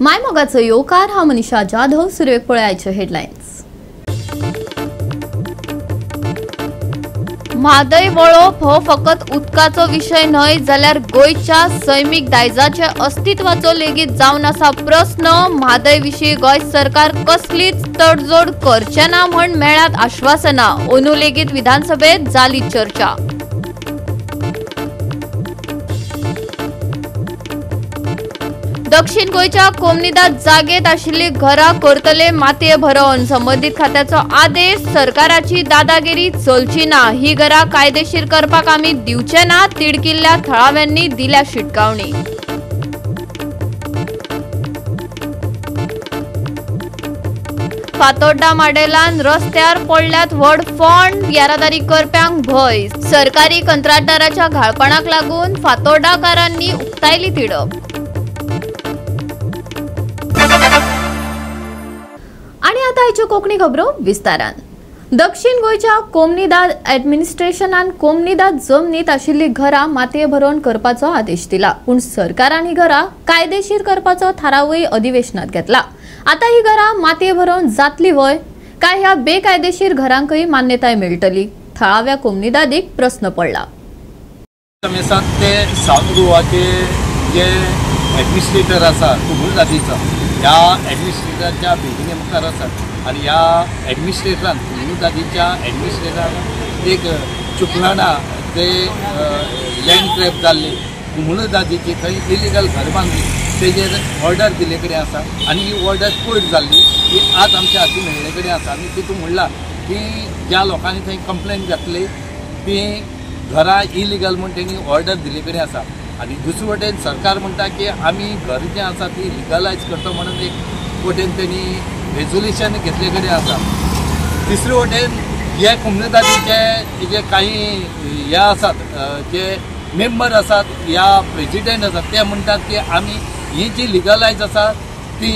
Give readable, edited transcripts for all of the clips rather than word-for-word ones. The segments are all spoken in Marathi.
मायमोगाचो येवकार हांव मनीषा जाधव. सुरवेक पळयाच्यो हेडलायन्स. म्हादय वळप हो फकत उदकाचो विशय न्हय जाल्यार गोंयच्या सैमीक दायजाचे अस्तित्वाचो लेगीत जावन आसा प्रस्न. म्हादय विशीं गोंय सरकार कसलीच तडजोड करचे ना म्हण मेळ्ळ्यात आश्वासनां. अंदू लेगीत विधानसभेत जाली चर्चा. दक्षिण गोंयच्या कोमनिदाद जागेत आशिल्ली घरां करतले मातये भरोवन. संबंधीत खात्याचो आदेश. सरकाराची दादागिरी चलची ना. ही घरां कायदेशीर करपाक आमी दिवचे ना. तिडकिल्ल्या थळाव्यांनी दिल्या शिटकावणी. फातोड्डा माडेलान रस्त्यार पडल्यात व्हड फोंड. येरादारी करप्यांक भय. सरकारी कंत्राटदाराच्या घाळपणाक लागून फातोड्डाकारांनी उक्तायली तिडक. आणि आता आयच्यो कोंकणी खबरो विस्तारान. दक्षिण गोंयच्या कोमनिदाद ॲडमिनिस्ट्रेशनान कोमनिदाद जमनीत आशिल्ली घरां मातये भरोवन करपाचो आदेश दिला. पूण सरकारान ही घरां कायदेशीर करपाचो थारावूय अधिवेशनात घेतला. आता ही घरां मातये भरोवन जातली वय काय ह्या बेकायदेशीर घरांकय मान्यताय मेळटली? थळाव्या कोमनिदादीक प्रस्न पडला. ते साऊथ गोवाचे जे ॲडमिनिस्ट्रेटर आसा कुंभल जातीचो ह्या ॲडमिनिस्ट्रेटराच्या बेगिने मुखार आसात आनी ह्या ॲडमिनिस्ट्रेटरान कुंभल जातीच्या ॲडमिनिस्ट्रेटरान एक चुकलाना ते लँड ट्रॅप जाल्ली कुंभल जातीची थंय इलिगल घर बांदली तेजेर ऑर्डर दिले कडेन आसा आनी ही ऑर्डर कोर्ट जाल्ली ही आज आमच्या हाती मेळ्ळे कडेन आसा. आनी तितून म्हणला की ज्या लोकांनी थंय कंप्लेन घातली ती घरां इलिगल म्हूण तेणी ऑर्डर दिले कडेन आसा. आनी दुसरे वटेन सरकार म्हणटा की आमी घर जें आसा ती लिगलायज करता म्हणून एक वटेन तेणी रेजोल्युशन घेतले कडेन आसा. तिसरे वटेन हे कोमनिदादीचे जे काही हे आसात जे मेंबर आसात या प्रेसिडेंट आसात ते म्हणटात की आमी ही जी लिगलायज आसा ती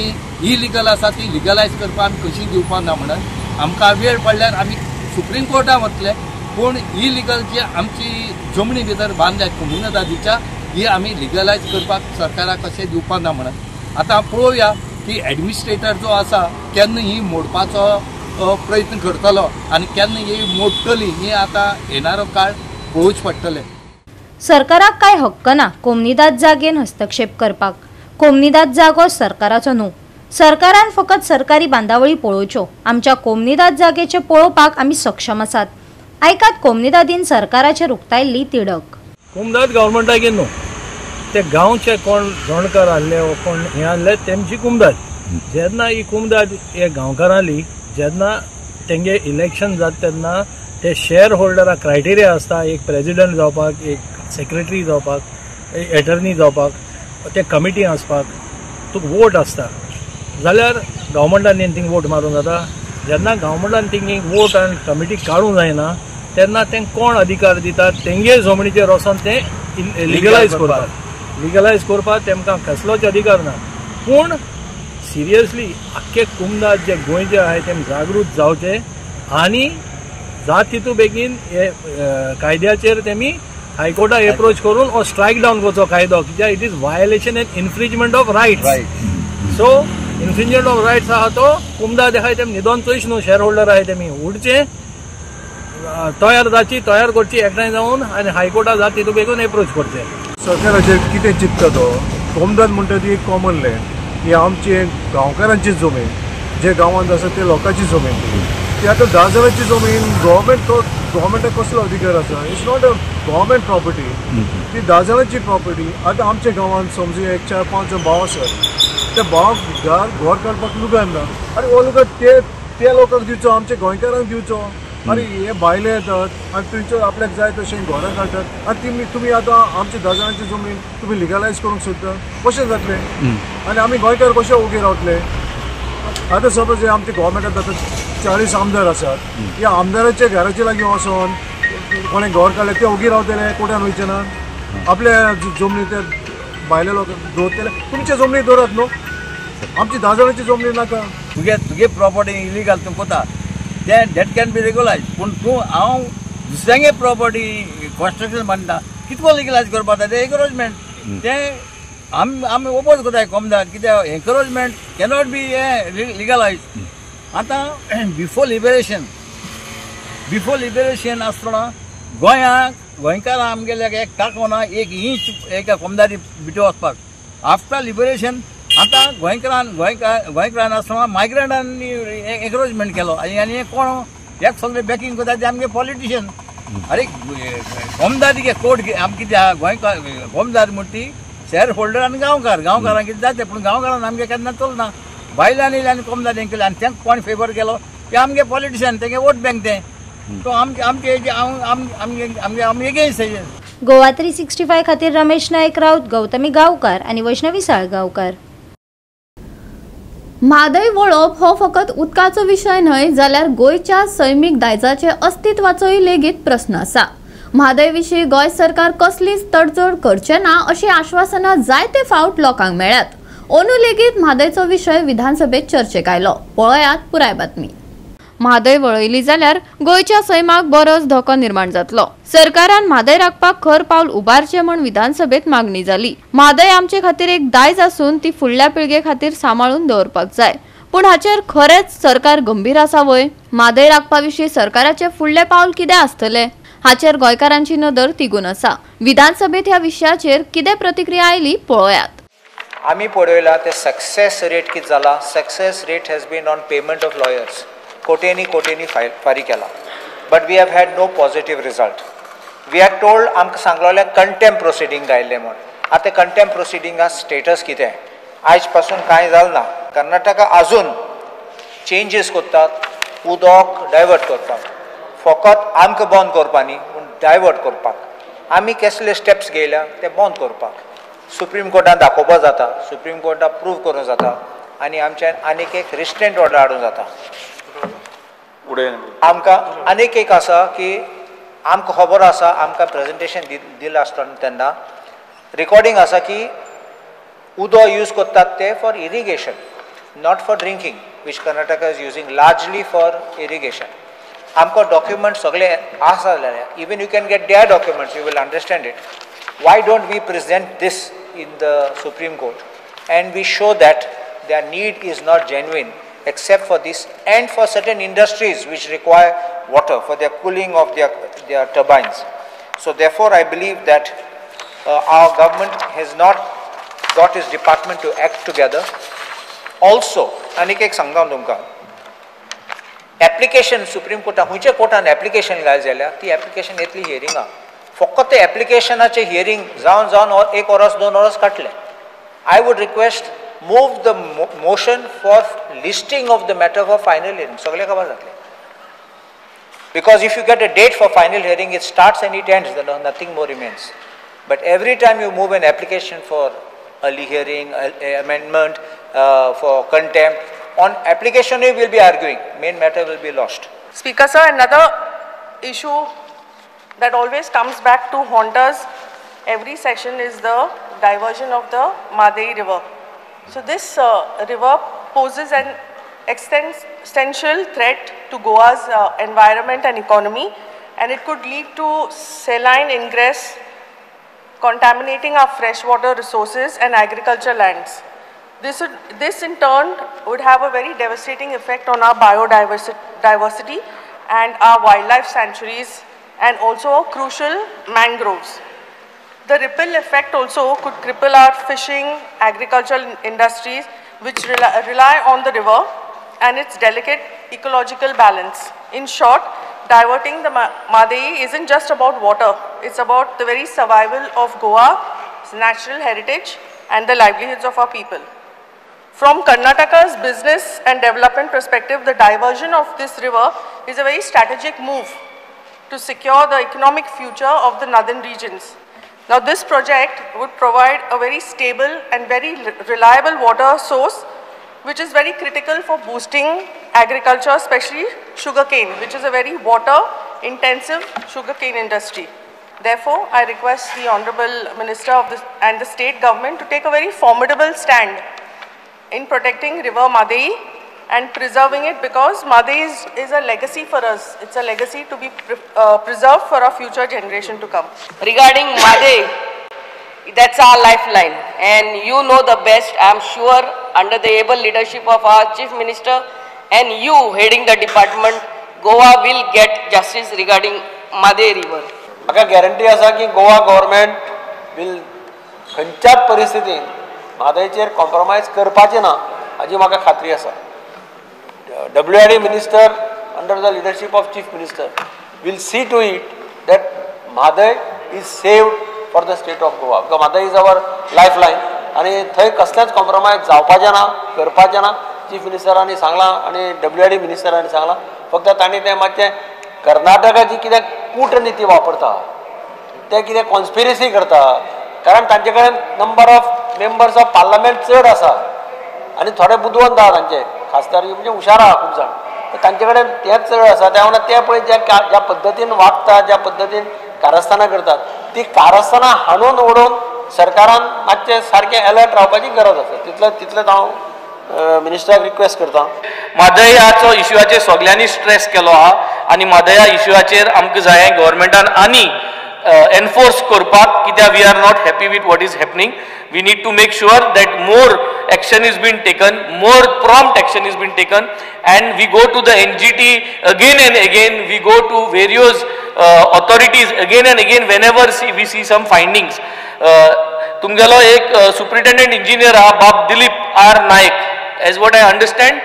इलिगल आसा ती लिगलायज करपाक आमी कशी दिवपाक ना म्हणून आमकां वेळ पडल्यार आमी सुप्रीम कोर्टाक वतले. पूण इलिगल जी आमची जमनी भितर बांदल्यात कोमनिदादीच्या ही आमी लिगलायज करपाक सरकाराक कशें दिवपाक ना म्हणून. आतां पळोवया की ॲडमिनिस्ट्रेटर जो आसा केन्ना ही मोडपाचो प्रयत्न करतलो आनी केन्ना ही मोडटली ही आतां येणारो काळ पळोवच पडटलें. सरकाराक काय हक्क ना कोमनिदाद जागेन हस्तक्षेप करपाक. कोमनिदाद जागो सरकाराचो न्हू. सरकारान फकत सरकारी बांदावळी पळोवच्यो. आमच्या कोमनिदाद जागेचे पळोवपाक आमी सक्षम आसात. आयकात कोमनिदादीन सरकाराचेर उक्तायल्ली तिडक. कोमनिदाद गव्हर्मेंटाक न्हू ते गांवचे कोण जाणकार आहले वा कोण हे आहले तेमची कुमदाद. जेन्ना ही कुमदाद हे गांवकारांली जेन्ना तेंगे इलेक्शन जाता तेन्ना ते शेअर होल्डराक क्रायटेरिया आसता. एक प्रेसिडेंट जावपाक, एक सेक्रेटरी जावपाक, एक एटर्नी जावपाक, ते कमिटी आसपाक तुका वोट आसता जाल्यार गव्हर्मेंटान थिंग वोट मारूंक जाता. जेन्ना गव्हर्मेंटान थिंग वोट आनी कमिटी काडूंक जायना तेन्ना तेंक कोण अधिकार दितात तेंगे जमनीचेर वचोन ते लिगलायज करतात. लिगलायज करपाक तेमकां कसलोच अधिकार ना. पूण सिरियसली आख्खे कुमदाद जे गोंयचे आहाय ते जागृत जावचे आनी जात तितू बेगीन हे कायद्याचेर तेमी हायकोर्टाक एप्रोच करून हो स्ट्रायक डावन करचो कायदो कित्याक it is violation and infringement of rights. So infringement of rights आहा तो कुमदाद आहाय तेमी न्हिदोन चोयच न्हू. शेअर होल्डर आहाय तेमी उडचे तयार करची एकठांय जावन आनी हायकोर्टाक जात तितू बेगून एप्रोच करचे. सरकाराचेर कितें चिंतता तो कोमदाद म्हणटा ती एक कॉमन लँड ही आमची गांवकारांची जमीन जे गांवांत आसा ते लोकांची जमीन ती आतां 10 जाणांची जमीन गव्हर्मेंटाक कसलो अधिकार आसा? It's not a government property ती 10 जाणांची प्रॉपर्टी. आतां आमच्या गांवांत समजूं एक 4-5 भाव आसात त्या भावाक घर काडपाक लुगार ना आनी हो लुगार ते लोकांक दिवचो आमच्या गोंयकारांक दिवचो. अरे हे भायले येतात आनी थंयचो आपल्याक जाय तशें घरां काडटात आनी तुमी आतां आमची 10 जाणांची जमीन तुमी लिगलायज करूंक सोदता कशें जातलें? आनी आमी गोंयकार कशे उगे रावतले? आतां सपोज हे आमच्या गोवोरमेंटांत आतां 40 आमदार आसात. ह्या आमदाराच्या घराचे लागीं वचोन कोणें घर काडलें ते उगी रावतले कोर्टान वयचे ना. आपल्या जमनी ते भायले लोक दवरतले. तुमचे जमनी दवरात न्हू. आमची 10 जाणांची जमनी नाका. तुगे प्रॉपर्टी इलिगल तूं कोता that can be regularized. पूण तूं हांव दुसऱ्यांगे प्रॉपर्टी कन्स्ट्रक्शन बांदता कितको लिगलायज करपाक जाता ते एन्करेजमेंट ते आमी ओपोज करताय कोमदाद कित्याक एन्करेजमेंट कॅनॉट बी लिगलायज. आतां बिफोर लिबरेशन आसतना गोंयकारां आमगेल्याक एक टाको एक इंच एका कोमदादी भितर वचपाक. आफ्टर लिबरेशन आतां गोंयकारान आसतना मायग्रंटांनी एन्करेजमेंट केलो आनी कोण एक सगळें बॅकींग करता ते आमगे पॉलिटिशियन. अरे कोमदादी कोर्ट आमकां कितें आहा कोमदाद म्हणटा ती शेअर होल्डर आनी गांवकारांक कितें जाता पूण गांवकारान आमगे केन्ना चलना. बायलांनी येयले आनी कोमदादी केलें आनी तांकां कोण फेवर केलो ते आमगे पॉलिटिशियन तेंगे वोट बँक ते. तो आमचे आमी एगेन्स्ट तेजे. गोवा 365 खातीर रमेश नायक राऊत, गौतमी गांवकार आणि वैष्णवी साळगांवकार. म्हादय वळप हो फकत उदकाचो विशय न्हय जाल्यार गोंयच्या सैमीक दायजाचे अस्तित्वाचोय लेगीत प्रस्न आसा. म्हादय विशीं गोंय सरकार कसलीच तडजोड करचे ना अशी आश्वासनां जायते फावट लोकांक मेळ्ळ्यात. अंदू लेगीत म्हादयचो विशय विधानसभेत चर्चेक आयलो. पळयात पुराय बातमी. म्हादय वळयली जाल्यार गोंयच्या सैमाक बरोच धोको निर्माण जातलो. सरकारान म्हादय राखपाक खर पावल उबारचें म्हण विधानसभेत मागणी जाली. म्हादय आमचे खातीर एक दायज आसून ती फुडल्या पिळगे खातीर सांबाळून दवरपाक जाय. पूण हाचेर खरेंच सरकार गंभीर आसा वय? म्हादय राखपा विशीं सरकाराचे फुडले पावल कितें आसतले हाचेर गोंयकारांची नदर तिगून आसा. विधानसभेत ह्या विशयाचेर कितें प्रतिक्रिया आयली पळयात. आमी पळयला ते सक्सेस रेट कितें जाला. Success rate has been on payment of lawyers. कोटेनी फारी केला. But we have had no positive result. We had told आमकां सांगलोलें कंटेम्प प्रोसिडींग घायल्लें म्हण. आतां कंटेम्प प्रोसिडींगा स्टेटस कितें आयज पासून कांय जालें ना. कर्नाटका आजून चेंजीस करतात. उदक डायवर्ट करपाक फकत आमकां बंद करपा न्ही पूण डायवर्ट करपाक आमी कसले स्टेप्स घेयल्या ते बंद करपाक सुप्रीम कोर्टान दाखोवपा जाता. सुप्रीम कोर्टान प्रूव करूंक जाता आनी आमच्यान आनीक एक रिस्ट्रेंट ऑर्डर हाडूंक जाता. आमकां आनीक एक आसा की आमकां खबर आसा आमकां प्रेजेंटेशन दिलें आसतना तेन्ना रिकॉर्डिंग आसा की उदक यूज करतात ते for irrigation not for drinking which Karnataka is using largely for irrigation. आमकां डॉक्युमेंट सगळे आसा जाल्यार even you can get their documents you will understand it. Why don't we present these in the Supreme Court and we show that their need is not genuine except for this and for certain industries which require water for their cooling of their turbines. So therefore I believe that our government has not got its department to act together. Also anik ek sangam tumka application supreme court hunche courtan application घाल जाल्या ती application येतली hearing फक्त ते applicationaचे hearing जावन or 1 hours 2 hours काटले. I would request move the motion for listing of the matter for final hearing. सगळे खबर जातले. Because if you get a date for final hearing, it starts and it ends. Then nothing more remains. But every time you move an application for early hearing, amendment, for contempt, on application we will be arguing. Main matter will be lost. Speaker sir, another issue that always comes back to haunt us every session is the diversion of the Madai river. So this river poses an existential threat to Goa's environment and economy, and it could lead to saline ingress, contaminating our freshwater resources and agricultural lands. This in turn would have a very devastating effect on our biodiversity and our wildlife sanctuaries and also crucial mangroves. The ripple effect also could cripple our fishing, agricultural industries which rely on the river and its delicate ecological balance. In short, diverting the Madai isn't just about water, it's about the very survival of Goa's natural heritage and the livelihoods of our people. From Karnataka's business and development perspective, the diversion of this river is a very strategic move to secure the economic future of the northern regions. Now this project would provide a very stable and very reliable water source which is very critical for boosting agriculture, especially sugarcane, which is a very water intensive sugarcane industry. Therefore, I request the Honorable Minister and the state government to take a very formidable stand in protecting River Madai and preserving it, because Madai is a legacy for us. It's a legacy to be preserved for our future generation to come. Regarding Madai, That's our lifeline, and you know the best. I am sure under the able leadership of our Chief Minister and you heading the department, Goa will get justice regarding Madey River. म्हाका गॅरंटी आसा की गोवा गव्हर्मेंट विल खंयच्याच परिस्थितीन म्हादयचेर कॉम्प्रोमायज करपाचें ना हाची म्हाका खात्री आसा. WID minister under the leadership of chief minister will see to it that Mhadei is saved for the state of Goa. Because Mhadei is our life line आनी थंय कसलेंच कॉम्प्रोमायज जावपाचें ना, करपाचें ना. चीफ मिनिस्टरांनी सांगलां आनी WID मिनिस्टरांनी सांगलां. फक्त तांणी तें मातशें कर्नाटकाची कितें कूटनिती वापरता, ते कितें कॉन्स्पिरसी करता, कारण तांचे कडेन number of members of parliament चड आसा आनी थोडे बुदवंत आहा तांचे, खासदार म्हणजे हुशार आहा खूब जाण, तांचे कडेन तेंच चड आसा. त्या वांगडा ते पळय ज्या पद्दतीन वागतात, ज्या पद्दतीन कारस्थानां करतात, ती कारस्थानां हाडून ओडून सरकारान मातशें सारकें अलर्ट रावपाची गरज आसा. तितलेंच हांव मिनिस्टराक रिक्वेस्ट करता. म्हादयाचो इश्यूआचेर सगळ्यांनी स्ट्रेस केलो आहा आनी म्हादया इश्यूआचेर आमकां जाय गव्हर्मेंटान आनी एनफोर्स करपाक, कित्याक we are not happy with what is happening. We need to make sure that more action is being taken, more prompt action is being taken, and we go to the NGT again and again, we go to various authorities again and again whenever we see some findings. तुमगेलो एक superintendent engineer Bab Dilip R. Naik, as what I understand,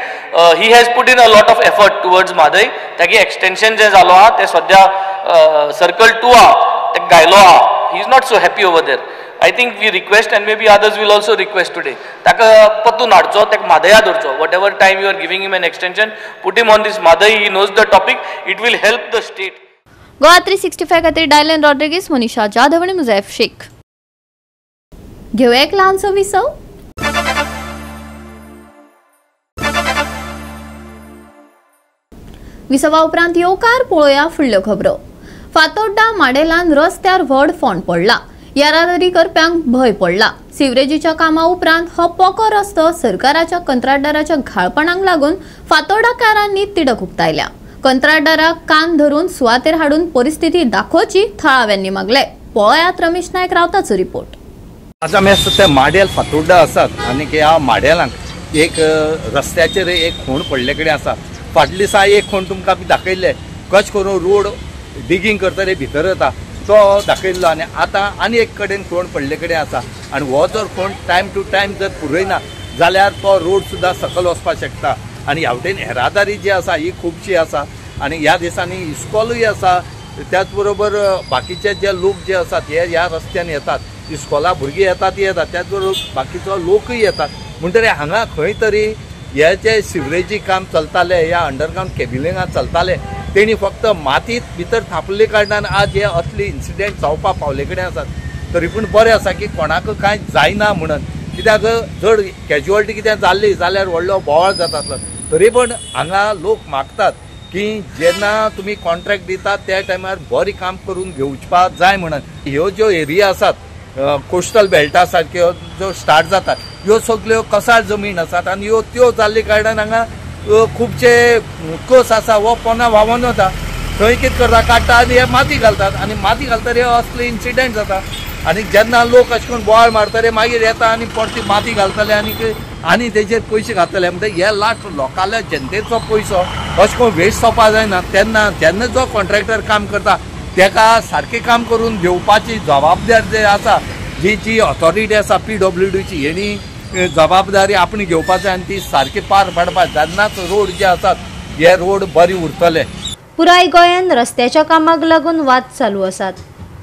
he has put in a lot of effort towards Madai. ताकी extension जे जालो आहा ते सद्या circle 2 आहा ते गायलो आहा. He is not so happy over there. I think we request, and maybe others will also request today, ताका पतून हाडचो, ताका म्हादया धरचो. Whatever time you are giving him an extension, put him on this Madai. He knows the topic. It will help the state. Goa 365 खातीर डायलन रॉड्रिगीस, मनीषा जाधव आणि मुझैफ शेख. घेऊया एक ल्हानसो विसव. विसवा उपरांत येवकार पळोवया फुडल्यो खबरो. फातोड्डा माडेलान रस्त्यार व्हड फोंड पडला. येरादारी करप्यांक भय पडला. सिवरेजीच्या कामा उपरांत हो पोको रस्तो सरकाराच्या कंत्राटदाराच्या घाळपणाक लागून फातोड्डाकारांनी तिडक उक्तायल्या. कंत्राटदाराक कान धरून सुवातेर हाडून परिस्थिती दाखोवची थळाव्यांनी मागले. पळयात रमेश नायक रावताचो रिपोर्ट. आज आमी ते माडेल फातोड्डा आसात आनी ह्या माडेलांक एक रस्त्याचेर एक खोण पडले कडेन आसा. फाटल्या दिसा एक खोण तुमकां दाखयल्ले कशें करून रोड डिगींग करतले भितर येता तो दाखयल्लो, आनी आतां आनी एक कडेन खोण पडले कडेन आसा. आनी हो जर खोण टायम टू टायम जर पुरयना जाल्यार तो रोड सुद्दां सकयल वचपाक शकता. आनी ह्या वटेन येरादारी जी आसा ही खुबशी आसा आनी ह्या दिसांनी इस्कॉलूय आसा. त्याच बरोबर बाकीचे जे लोक जे आसात हे ह्या रस्त्यान येतात. इस्कॉला भुरगीं येतात त्याच बरोबर बाकीचो लोकूय येतात. म्हणटरी हांगा खंय तरी हे जे सिवरेजी काम चलताले, ह्या अंडरग्रावंड केबिलिंगां चलताले, तेणी फक्त मातीत भितर थापले कारणान आज हे असले इन्सिडेंट जावपाक पावले कडेन आसात. तरी पूण बरें आसा की कोणाक कांय जायना म्हणून, कित्याक जर कॅज्युअलिटी कितें जाल्ली जाल्यार व्हडलो बोवाळ जातालो. तरी पण हांगा लोक मागतात की जेन्ना तुमी कॉन्ट्रॅक्ट दितात त्या टायमार बरें काम करून घेवचपाक जाय म्हणून. ह्यो ज्यो एरिया आसात कोस्टल बेल्टा सारक्यो ज्यो स्टार्ट जातात ह्यो सगळ्यो कसाळ जमीन आसात आनी ह्यो त्यो जाल्ले कारणान हांगा खुबशे कस आसा हो पोना व्हांवून वता. थंय कितें करता काडटा आनी हे माती घालतात आनी माती घालतरे असले इन्सिडेंट जाता. आनी जेन्ना लोक अशें करून बोवाळ मारतले मागीर येता आनी परती माती घालतले आनी तेजेर पयशे घातले. म्हणजे हे लास्ट लोकांल्या जनतेचो पयसो अशें करून वेस्ट जावपाक जायना. तेन्ना जेन्ना जो कॉन्ट्रॅक्टर काम करता तेका सारकें काम करून घेवपाची जबाबदारी जी आसा, जी ऑथॉरिटी आसा PWDची, हेणी जबाबदारी आपण घेवपाची आनी ती सारकी पार पाडपाक. जेन्नाच रोड जे आसात हे रोड बरे उरतले. पुराय गोंयान रस्त्याच्या कामाक लागून वाद चालू आसात.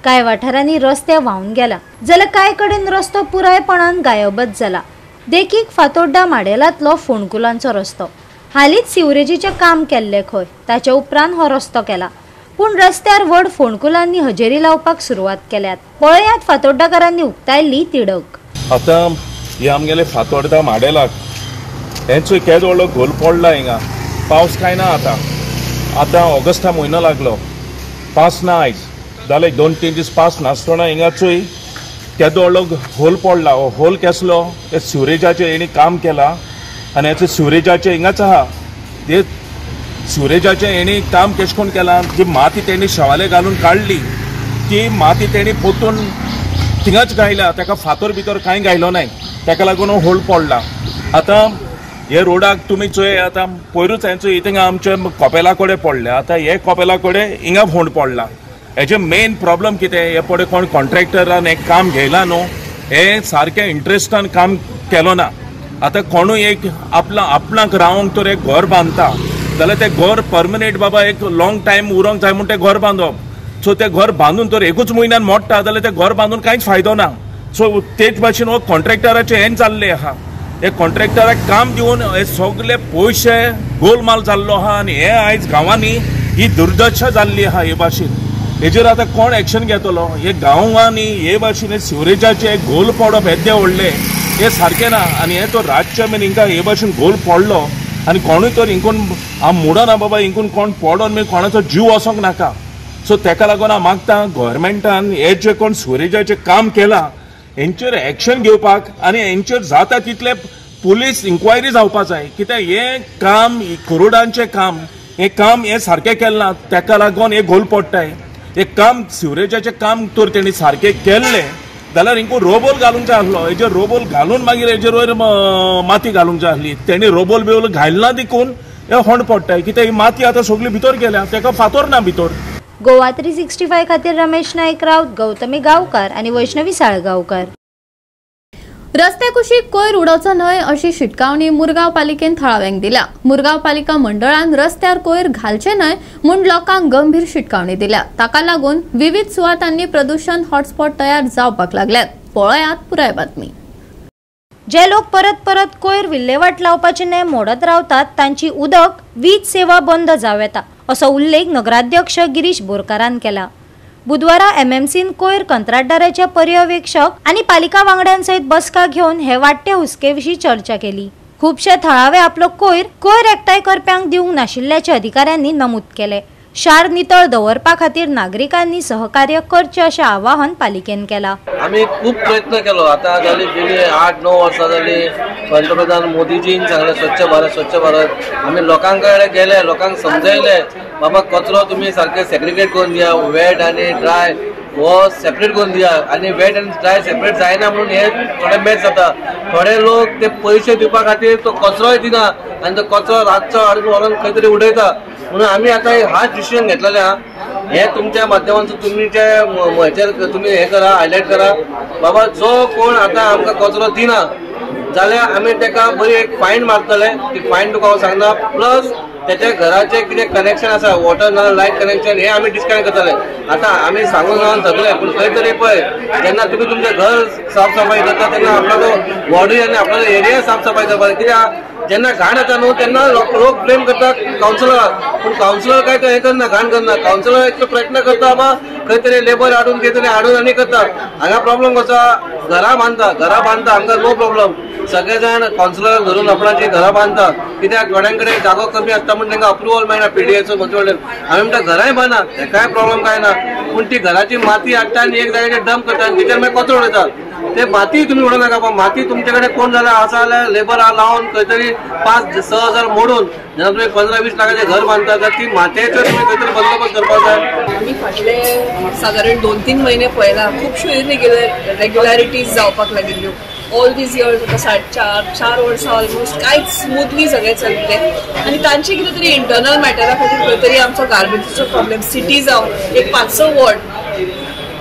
कांय वाठारांनी रस्ते व्हांवन गेला जाल्यार कांय कडेन रस्तो पुरायपणान गायबच जाला. देखीक फातोड्डा माडेलांतलो फोंडकुलांचो रस्तो हालींच सिवरेजीचें काम केल्लें खंय, ताचे उपरांत हो रस्तो केला. पूण रस्त्यार व्हड फोंडकुलांनी हजेरी लावपाक सुरवात केल्यात. पळयात फातोड्डाकारांनी उक्तायल्ली तिडक. आतां हे आमगेले फातोड्डा माडेलाक हेंचो केद व्हडलो घोल पडला. हिंगा पावस काय ना. आतां ऑगस्टा म्हयनो लागलो, पावस ना. आयज जाले 2-3 दीस पावस नासतना हिंगाचोय केदो व्हडलो होल पडला. हो होल केसलो ते सिवरेजाचें हेणी काम केलां आनी हेचें सिवरेजाचें हिंगाच आहा. ते सिवरेजाचें हेणी काम कशें करून केलां, जी माती तेणी शेवाले घालून काडली ती माती तेणी पोतून थिंगाच गायला, ताका फातर भितर कांय गायलो नाही, ताका लागून होल्ड पडला. आतां हे रोडाक तुमी चोय आतां पयरूच हांचो हिंगा आमच्या कपेला कडेन पडले. आतां हे कपेला कडेन हिंगा होंड पडला. हेजे मेन प्रॉब्लम कितें, हे पडे कोण कॉन्ट्रॅक्टरान एक काम घेयला न्हू, हे सारकें इंट्रस्टान काम केलो ना. आतां कोणूय एक आपणाक रावंक तर एक घर बांदता जाल्यार तें घर परमनेंट बाबा एक लॉंग टायम उरोंक जाय म्हूण तें घर बांदप. सो तें घर बांदून तर एकूच म्हयन्यान मोडटा जाल्यार तें घर बांदून कांयच फायदो ना. सो तेच भाशेन हो कॉन्ट्रॅक्टराचें हें जाल्लें आहा. हे कॉन्ट्रॅक्टराक काम दिवन हे सगळे पयशे गोलमाल जाल्लो आहा आनी हे आयज गांवांनी ही दुर्दशा जाल्ली आहा. हे भाशेन हेजेर आतां कोण एक्शन घेतलो? हे गांवांनी हे भाशेन सिवरेजाचे गोल पडप येदे व्हडले हे सारकें ना. आनी हे तो राज्य बीन हिंकां हे भाशेन गोल पडलो आनी कोणूय तर हिंकून हांव म्हणना बाबा हिंकून कोण पडोन बी कोणाचो जीव वचोंक नाका. सो तेका लागून हांव मागता गोव्हर्मेंटान हे जे कोण सिवरेजाचें काम केलां हेंचेर एक्शन घेवपाक आनी हेंचेर जाता तितले पुलीस इन्क्वायरी जावपा जाय. कित्याक हे काम कोरोडांचें काम हे सारकें केलें ना, तेका लागून हे गोल पडटाय. हे काम सिवरेजाचें काम तर तेणी सारकें केल्लें जाल्यार हिंकू रोबोल घालूंक जाय आसलो. हेजेर रोबोल घालून मागीर हेजेर वयर माती घालूंक जाय आसली. तेणी रोबोल बिबोल घालना देखून हे होंड पडटाय. कित्याक ही माती आतां सगळी भितर गेल्या, तेका फातर ना भितर. गोवा 365 खातीर रमेश नाईक राऊत, गौतमी गांवकार आणि वैष्णवी साळगांवकार. रस्ते कुशीक कोयर उडोवचो न्हय अशी शिटकावणी मुरगांव पालिकेन थळाव्यांक दिल्या. मुरगांव पालिका मंडळान रस्त्यार कोयर घालचे न्हय म्हूण लोकांक गंभीर शिटकावणी दिल्या. ताका लागून विविध सुवातांनी प्रदूषण हॉटस्पॉट तयार जावपाक लागल्यात. पळयात पुराय बातमी. जे लोक परत परत कोयर विल्हेवाट लावपाचे नेम मोडत रावतात तांची उदक वीज सेवा बंद जावं येता असो उल्लेख नगराध्यक्ष गिरीश बोरकारान केला. बुधवारा एमएमसीन कोयर कंत्राटदाराचे पर्यवेक्षक आणि पालिका वांगड्यांसयत बसका घेऊन हे वाडटे हुस्केविशीं चर्चा केली. खुबशे थळावे आपलो कोयर एकठांय करप्यांक दिवंक नाशिल्ल्याचे अधिकाऱ्यांनी नमूद केले. शार नितळ दवरपा खातीर नागरिकांनी सहकार्य करचे अशें आवाहन पालिकेन केला. आम्ही खूप प्रयत्न केलो. आता जाली गेली 8-9 वर्सां जाली. पंतप्रधान मोदीजीन सांगले स्वच्छ भारत. आम्ही लोकांकडे गेले, लोकांक समजयले बाबा कचरो तुम्ही सारखे सेग्रिगेट करून दिया, वेट आणि ड्राय वो सेपरेट करून दिया. आणि वेट आणि ड्राय सेपरेट जायना म्हणून हे थोडे मॅच जाता. थोडे लोक ते पयशे दिवपा खातीर तो कचरोय दिना आनी तो कचरो रातचो हाडून व्हरून खंय तरी उडयता. म्हणून आम्ही आता हाच डिसिजन घेतलेले आहा. हे तुमच्या माध्यमांतून तुम्ही जे हेचेर तुम्ही हे करा, हायलायट करा बाबा जो कोण आता आमकां कचरो दिना जाल्यार आमी तेका बरी एक फायन मारतले. ती फायन तुका हांव सांगना. प्लस त्याच्या घराचे कितें कनेक्शन आसा, वॉटर ना लायट कनेक्शन हे आमी डिस्कनेक्ट करतले. आता आमी सांगून रावन सगळे पूण खंय तरी पळय जेन्ना तुमी तुमचें घर साफ सफाई करता तेन्ना आपलो वॉर्डूय आनी आपलो एरिया साफ सफाई करपाक. कित्याक जेन्ना घाण येता न्हू तेन्ना लोक ब्लेम करतात कावन्सिलराक. पूण कावन्सिलर काय तो हे करना, घाण करना. कावन्सिलर एक प्रयत्न करता बाबा खंय तरी लेबर हाडून कितें तरी हाडून आनी करतात. हांगा प्रॉब्लेम कसो घरां बांदता आमकां नो प्रॉब्लेम. सगळे जाण कावन्सिलर धरून आपणाची घरां बांदता. कित्याक थोड्यांकडे जागो कमी आसता म्हणून तांकां अप्रुवल मेळना पीडीएचो मंत्रीवाड्यान. आमी म्हणटा घरांय बांदा, काय प्रॉब्लेम काय ना. पूण ती घराची माती हाडटा आनी एक जाग्याचेर डंप करता आनी तेचेर मागीर कचरो उडयता. ते माती तुम्ही उडोवं नाका. पण माती तुमचे कडेन कोण जाल्यार आसा जाल्यार लेबर लावन खंय तरी 5-6 हजार मोडून जेन्ना तुमी 15-20 लाखाचें घर बांदता तर ती मातयेचो तुमी खंय तरी बंदोबस्त करपाक जाय. आमी फाटले सादारण 2-3 महिने पळयला खुबश्यो इरेग्युलॅरिटीज जावपाक लागिल्ल्यो. ऑल दीज इयर्स आता 4 वर्सां ऑलमोस्ट कांयच स्मूथली सगळें चललें. आनी तांचे कितें तरी इंटरनल मॅटरा खातीर खंय तरी आमचो गार्बेजीचो प्रॉब्लेम सिटी जावन एक 5-6 वॉर्ड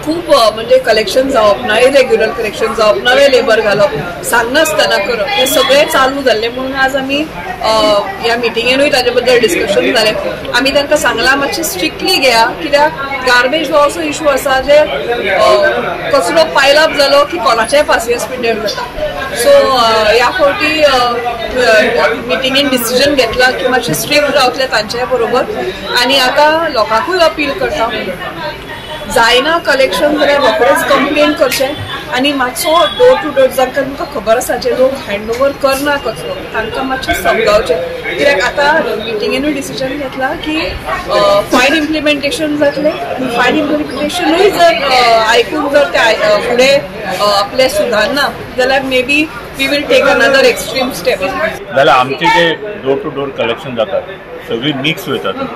खूप म्हणजे कलेक्शन जावप ना, इरेग्युलर कलेक्शन जावप, नवे लेबर घालप, सांगनासतना करप हे सगळे चालू जाल्ले. म्हणून आज आमी ह्या मिटिंगेनूय ताजे बद्दल डिस्कशन जालें. आमी तांकां सांगलां मातशें स्ट्रिक्टली घेया. कित्याक गार्बेज हो असो इशू आसा जे कचरो पायल अप जालो की कोणाचेय पासियेंस पिड्ड्यार जाता. सो ह्या फावटी मिटिंगेन डिसिजन घेतला की मातशें स्ट्रिक्ट रावतले तांचे बरोबर. आनी आतां लोकांकूय अपील करता जायना कलेक्शन जाल्यार रोखडेच कंप्लेन करचें आनी मातसो डोर टू डोर जांकां तुमकां खबर आसा जे लोक हँड ओवर करना कचरो तांकां मातशें समजावचें. कित्याक आतां मिटिंगेनूय डिसिजन घेतला की फायन इम्प्लिमेंटेशन जातलें. फायन इम्प्लिमेंटेशनूय जर आयकून जर ते फुडें आपले सुदारना जाल्यार maybe we will take another extreme step. जाल्यार आमचे जे डोर टू डोर कलेक्शन जातात सगळी मिक्स वयतात.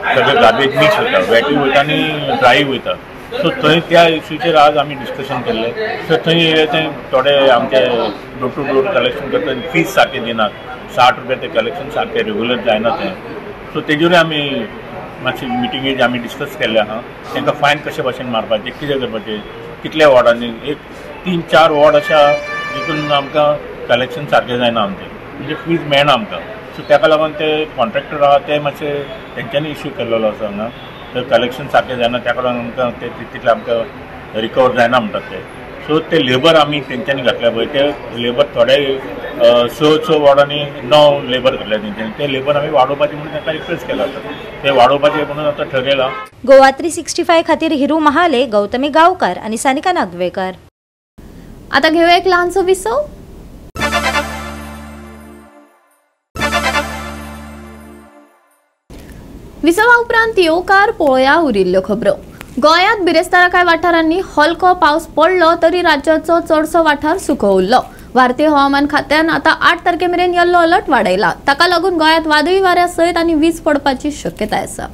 सगळे गार्बेज मिक्स वयता, वेटूय वयता आनी ड्राय वयता. सो थंय त्या इश्यूचेर आज आमी डिस्कशन केल्लें. सो थंय थोडे आमचे डोर टू डोर कलेक्शन करता फीज सारके दिनात. 60 रुपया ते कलेक्शन सारकें रेगुलर जायना तें. सो तेजेरूय आमी मातशी मिटिंगेज आमी डिस्कस केल्ले आहा. तांकां फायन कशे भाशेन मारपाचें, कितें करपाचें, कितल्या वॉर्डांनी एक 3-4 वॉर्ड अशा जितून आमकां कलेक्शन सारकें जायना आमचें, म्हणजे फीज मेळना आमकां. सो ताका लागून ते कॉन्ट्रॅक्टर आहा ते मातशे तेंच्यांनी इश्यू केल्लो आसा हांगा. तर कलेक्शन सारकें जायना ताका लागून आमकां ते तितलें आमकां रिकवर जायना म्हणटात ते. सो ते लेबर आमी तेंच्यांनी घातल्या पळय ते लेबर थोडे 6 वॉर्डांनी 9 लेबर घातल्या तेंच्यांनी. ते लेबर आमी वाडोवपाचें म्हणून ताका रिक्वेस्ट केला आसा. ते वाडोवपाचें म्हणून आतां ठरयलां. गोवा 365 खातीर हिरू महाले, गौतमी गांवकार आणि सानिका नागवेकर. आता घेऊया एक लहानसो विसव. विसवा उपरांत येवकार पळोवया उरिल्ल्यो खबरो. गोंयांत बिरेस्तारा कांय वाठारांनी हलको पावस पडलो तरी राज्याचो चडसो वाठार सुको उरलो. भारतीय हवामान खात्यान आता 8 तारखेमेरेन येल्लो अलर्ट वाडयला. ताका लागून गोंयांत वादळी वाऱ्या सयत आनी वीज पडपाची शक्यताय आसा.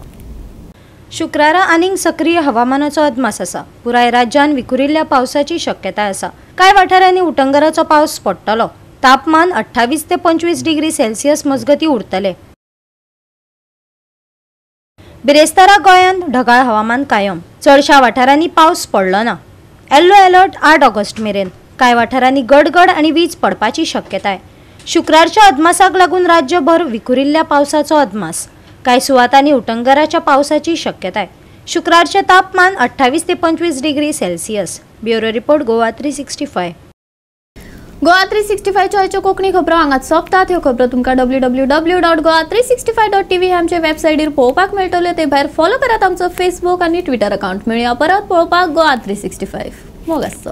शुक्रारा आनीक सक्रिय हवामानाचो अदमास आसा. पुराय राज्यान विखुरिल्ल्या पावसाची शक्यताय आसा. कांय वाठारांनी उटंगराचो पावस पडटलो. तापमान 28 ते 25 डिग्री सेल्सियस मजगती उरतले. बिरेस्तारा गोंयांत ढगाळ हवामान कायम. चडशा वाठारांनी पावस पडलो ना. येल्लो अलर्ट 8 ऑगस्ट मेरेन. कांय वाठारांनी गडगड आनी वीज पडपाची शक्यताय. शुक्रारच्या अदमासाक लागून राज्यभर विखुरिल्ल्या पावसाचो अदमास. कांय सुवातांनी उटंगराच्या पावसाची शक्यताय. शुक्रारचे तापमान 28 ते 25 degree Celsius. Bureau report Goa 365. Goa 365 च्या कोंकणी खबरो हांगाच सोंपतात. ह्यो खबरो तुमकां www.goa365.tv हे आमचे वेबसायटीर पळोवपाक मेळटल्यो. ते भायर फॉलो करात आमचो फेसबूक आनी ट्विटर अकाउंट. मेळुया परत पळोवपाक गोवा 365. मोग आसचो.